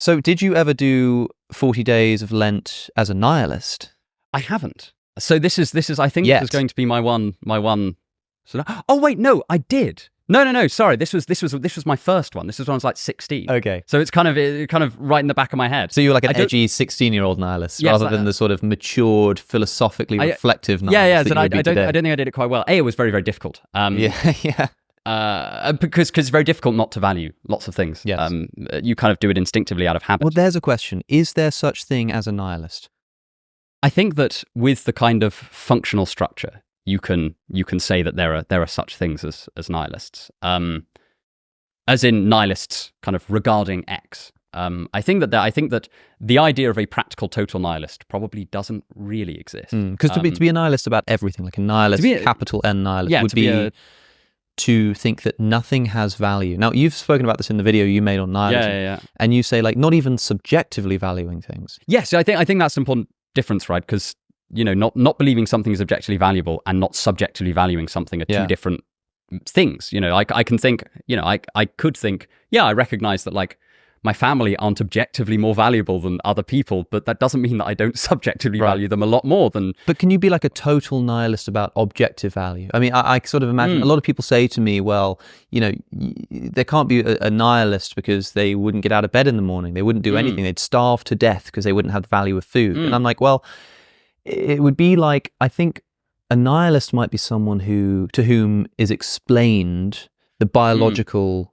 So did you ever do 40 days of Lent as a nihilist? I haven't. So this is I think Yet. this is going to be my one sort of, oh wait, no, I did. No, sorry. This was my first one. This was when I was like 16. Okay. So it's kind of right in the back of my head. So you were like an edgy 16-year-old nihilist, Yes, rather than the sort of matured, philosophically reflective nihilist. Yeah. I don't think I did it quite well. It was very, very difficult. Yeah. Because it's very difficult not to value lots of things. Yes. You kind of do it instinctively out of habit. Well, there's a question. Is there such thing as a nihilist? I think that with the kind of functional structure, you can say that there are such things as nihilists, as in nihilists kind of regarding X. I think that the idea of a practical total nihilist probably doesn't really exist. Because to be a nihilist about everything, like a nihilist, capital N nihilist, would be to think that nothing has value. Now, you've spoken about this in the video you made on nihilism, and you say like not even subjectively valuing things. Yes, I think that's an important difference, right? Because not believing something is objectively valuable and not subjectively valuing something are two different things. I can think, I could think, I recognize that like my family aren't objectively more valuable than other people, but that doesn't mean that I don't subjectively value them a lot more than... But can you be like a total nihilist about objective value? I mean, I sort of imagine a lot of people say to me, well, there can't be a nihilist because they wouldn't get out of bed in the morning. They wouldn't do anything. They'd starve to death because they wouldn't have the value of food. And I'm like, well, it would be like, I think a nihilist might be someone to whom is explained the biological...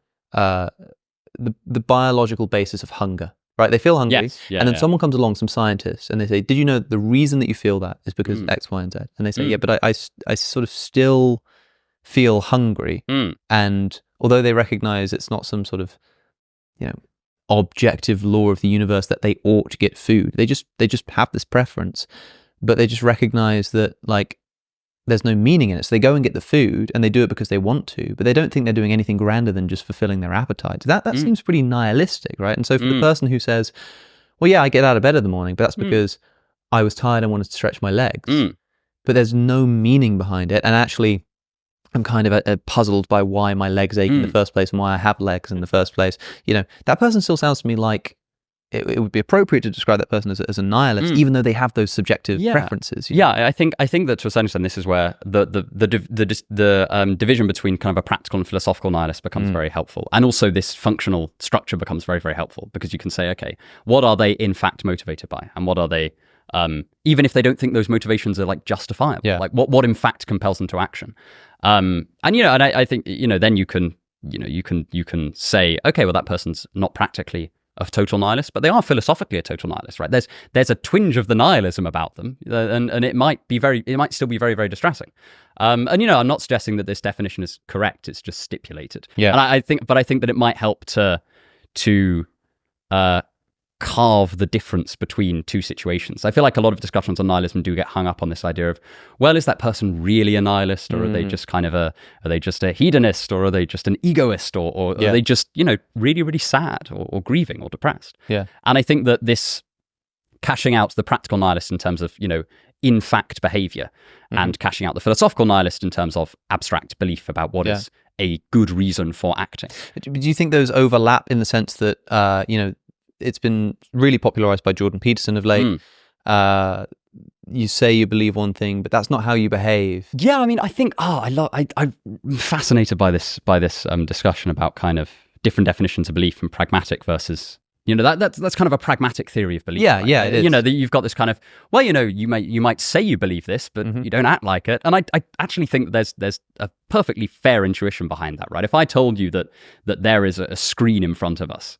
the biological basis of hunger, right? They feel hungry, and then someone comes along, some scientists, and they say, did you know the reason that you feel that is because X, Y, and Z? And they say, yeah, but I sort of still feel hungry. And although they recognize it's not some sort of, objective law of the universe that they ought to get food, they just have this preference, but they just recognize that like, there's no meaning in it. So they go and get the food and they do it because they want to, but they don't think they're doing anything grander than just fulfilling their appetite. That seems pretty nihilistic, right? And so for the person who says, well, yeah, I get out of bed in the morning, but that's because I was tired and wanted to stretch my legs. But there's no meaning behind it. And actually, I'm kind of puzzled by why my legs ache in the first place and why I have legs in the first place. That person still sounds to me like it would be appropriate to describe that person as a nihilist, even though they have those subjective preferences. I think that to a certain extent, this is where the division between kind of a practical and philosophical nihilist becomes very helpful, and also this functional structure becomes very, very helpful, because you can say, okay, what are they in fact motivated by, and what are they, even if they don't think those motivations are like justifiable, like what in fact compels them to action, and I think then you can say, okay, well, that person's not practically a total nihilist, but they are philosophically a total nihilist, right? There's a twinge of the nihilism about them, and it might still be very, very distressing. And I'm not suggesting that this definition is correct; it's just stipulated. And I think that it might help to carve the difference between two situations. I feel like a lot of discussions on nihilism do get hung up on this idea of, well, is that person really a nihilist, or are they just are they just a hedonist, or are they just an egoist, or are they just, really, really sad or grieving or depressed? And I think that this cashing out the practical nihilist in terms of, in fact behavior, and cashing out the philosophical nihilist in terms of abstract belief about what is a good reason for acting. Do you think those overlap in the sense that, it's been really popularized by Jordan Peterson of late. You say you believe one thing, but that's not how you behave. Yeah, I mean, I think I'm fascinated by this discussion about kind of different definitions of belief and pragmatic versus, that's kind of a pragmatic theory of belief. Yeah, right? yeah, it is. That you've got this kind of, well, you might say you believe this, but you don't act like it. And I actually think there's a perfectly fair intuition behind that, right? If I told you that there is a screen in front of us,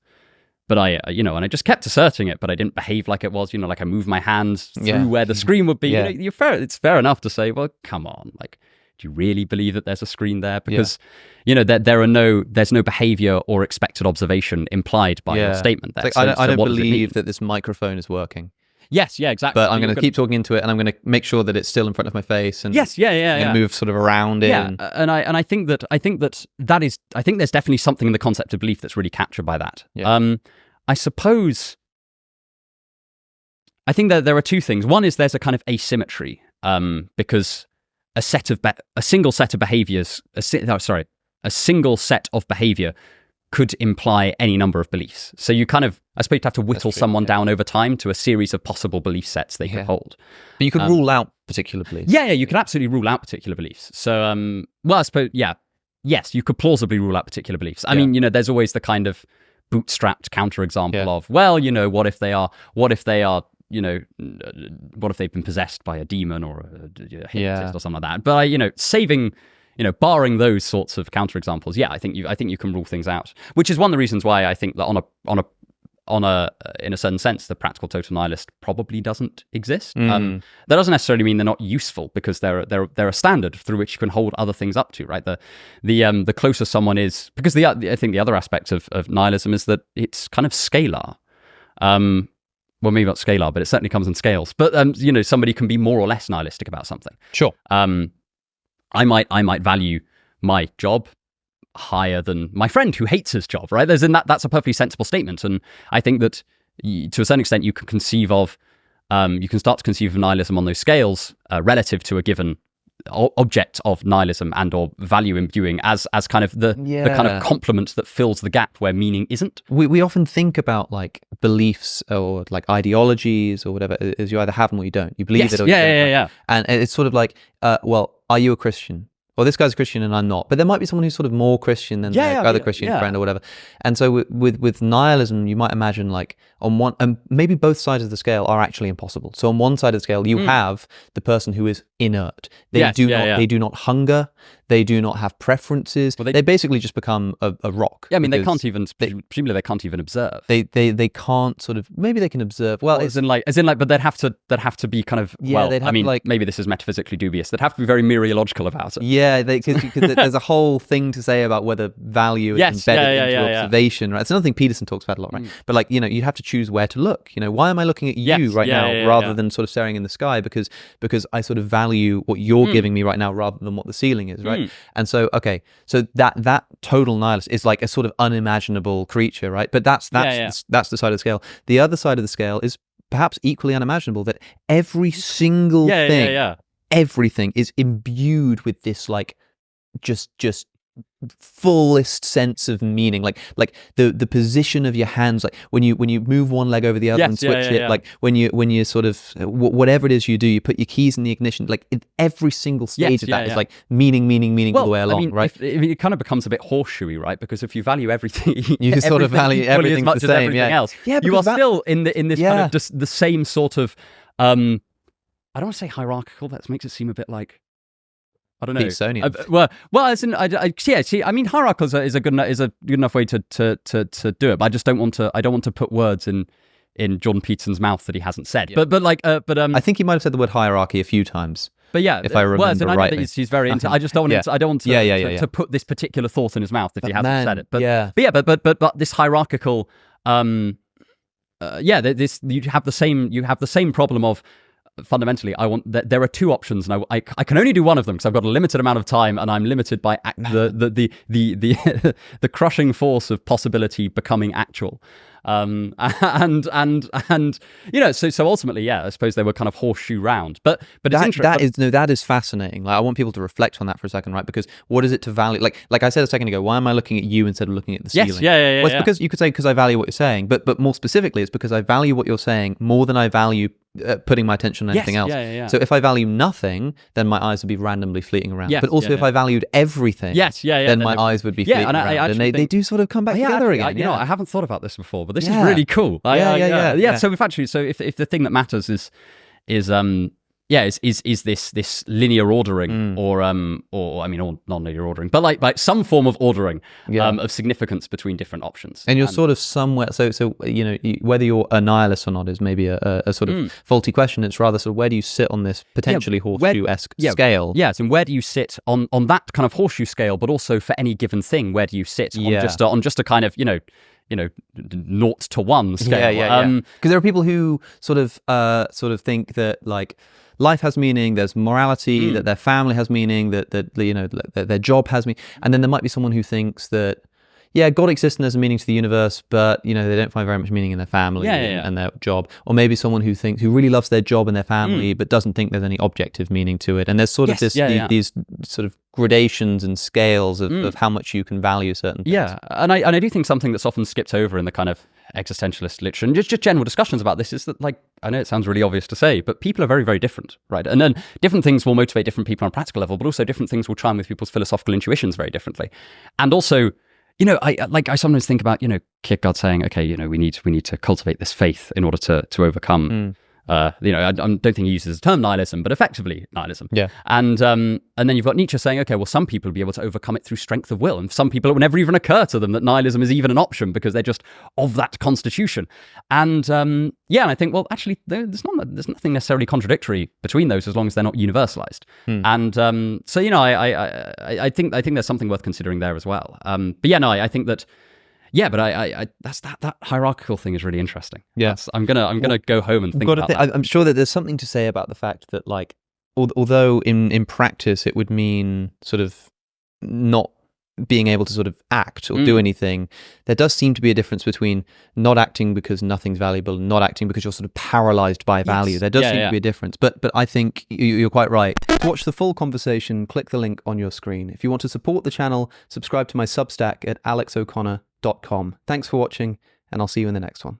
but and I just kept asserting it, but I didn't behave like it was, like I moved my hands through where the screen would be. It's fair enough to say, well, come on, like, do you really believe that there's a screen there? Because, there's no behavior or expected observation implied by your statement there. Like, I don't believe that this microphone is working. Yes, yeah, exactly. But I'm going to keep talking into it, and I'm going to make sure that it's still in front of my face. And I'm going to move sort of around it. Yeah, and I think there's definitely something in the concept of belief that's really captured by that. I suppose, I think that there are two things. One is there's a kind of asymmetry, because a single set of behavior could imply any number of beliefs. So you kind of, I suppose, you have to whittle someone down over time to a series of possible belief sets they could hold. But you could rule out particular beliefs. Yeah, you can absolutely rule out particular beliefs. So, well, I suppose, yes, you could plausibly rule out particular beliefs. I mean, there's always the kind of bootstrapped counterexample of, well, what if they are, what if they've been possessed by a demon or a hypnotist or something like that? But saving, barring those sorts of counterexamples, I think you can rule things out. Which is one of the reasons why I think that in a certain sense, the practical total nihilist probably doesn't exist. That doesn't necessarily mean they're not useful, because they're a standard through which you can hold other things up to, right? The closer someone is, because I think the other aspect of nihilism is that it's kind of scalar. Well, maybe not scalar, but it certainly comes in scales. But somebody can be more or less nihilistic about something. Sure. I might value my job higher than my friend who hates his job, right? That's a perfectly sensible statement, and I think that to a certain extent you can start to conceive of nihilism on those scales relative to a given object of nihilism and or value imbuing as kind of the kind of complement that fills the gap where meaning isn't. We often think about like beliefs or like ideologies or whatever as you either have them or you don't. You believe it or you don't. Yeah. And it's sort of like, well, are you a Christian? Well, this guy's a Christian and I'm not. But there might be someone who's sort of more Christian than their other Christian friend or whatever. And so with nihilism, you might imagine like on one, and maybe both sides of the scale are actually impossible. So on one side of the scale, you have the person who is inert. They do not hunger. They do not have preferences. Well, they basically just become a rock. Yeah, I mean, presumably they can't even observe. They can't sort of, maybe they can observe. Well, as in like, but they'd have to be kind of, maybe this is metaphysically dubious. They'd have to be very mereological about it. Yeah, because there's a whole thing to say about whether value is embedded into observation, right? It's another thing Peterson talks about a lot, right? But like, you'd have to choose where to look. Why am I looking at you right now rather than sort of staring in the sky? Because I sort of value what you're giving me right now rather than what the ceiling is, right? And so, so that total nihilist is like a sort of unimaginable creature, right? But that's the side of the scale. The other side of the scale is perhaps equally unimaginable, that every single thing, everything is imbued with this like just fullest sense of meaning, like the position of your hands, like when you move one leg over the other and switch it, like when you sort of whatever it is you do, you put your keys in the ignition, like every single stage of that is like meaning all the way along, right? It kind of becomes a bit horseshoey, right? Because if you value everything, you sort of value everything as much the same, as everything else. You are still in this kind of just the same sort of I don't want to say hierarchical. That makes it seem a bit like, I don't know. Petersonian. As in, I mean, hierarchical is a good enough way to do it. But I just don't want to put words in Jordan Peterson's mouth that he hasn't said. Yeah. I think he might have said the word hierarchy a few times. But yeah, if I remember I know rightly, that he's very into. I just don't want to. I don't want to put this particular thought in his mouth if he hasn't said it. But this hierarchical, this you have the same problem of. Fundamentally, there are two options, and I can only do one of them because I've got a limited amount of time, and I'm limited by the crushing force of possibility becoming actual. So ultimately, I suppose they were kind of horseshoe round. But that is fascinating. Like, I want people to reflect on that for a second, right? Because what is it to value? Like I said a second ago, why am I looking at you instead of looking at the ceiling? Well, it's because you could say because I value what you're saying, but more specifically, it's because I value what you're saying more than I value putting my attention on anything else. So if I value nothing, then my eyes would be randomly fleeting around. But also if I valued everything, then my eyes would be fleeting around. And they do sort of come back together again. I haven't thought about this before, but this is really cool. So if the thing that matters is this linear ordering or non-linear ordering, but like some form of ordering of significance between different options. And you're sort of somewhere. So whether you're a nihilist or not is maybe a sort of faulty question. It's rather sort of where do you sit on this potentially horseshoe-esque scale? Yes, and where do you sit on that kind of horseshoe scale? But also for any given thing, where do you sit on just a kind of 0 to 1 scale? Because there are people who sort of think that like life has meaning, there's morality, that their family has meaning, that their job has meaning, and then there might be someone who thinks that yeah, God exists and there's a meaning to the universe, but they don't find very much meaning in their family and their job. Or maybe someone who really loves their job and their family, but doesn't think there's any objective meaning to it. And there's sort of these sort of gradations and scales of how much you can value certain things. Yeah, and I do think something that's often skipped over in the kind of existentialist literature and just general discussions about this is that, like, I know it sounds really obvious to say, but people are very, very different, right? And then different things will motivate different people on a practical level, but also different things will chime with people's philosophical intuitions very differently. And also, I sometimes think about, Kierkegaard saying, okay, we need to cultivate this faith in order to overcome. I don't think he uses the term nihilism, but effectively nihilism. Yeah. And then you've got Nietzsche saying, okay, well, some people will be able to overcome it through strength of will, and some people it will never even occur to them that nihilism is even an option because they're just of that constitution. And and I think, well, actually, there's nothing necessarily contradictory between those as long as they're not universalized. And so I think there's something worth considering there as well. I think that. Yeah, but I that's that hierarchical thing is really interesting. Yeah, I'm gonna go home and think about that. I'm sure that there's something to say about the fact that, like, although in practice it would mean sort of not being able to sort of act or do anything, there does seem to be a difference between not acting because nothing's valuable and not acting because you're sort of paralyzed by value. There does seem to be a difference. But I think you're quite right. To watch the full conversation, click the link on your screen. If you want to support the channel, subscribe to my Substack at alexoconnor.com. Thanks for watching, and I'll see you in the next one.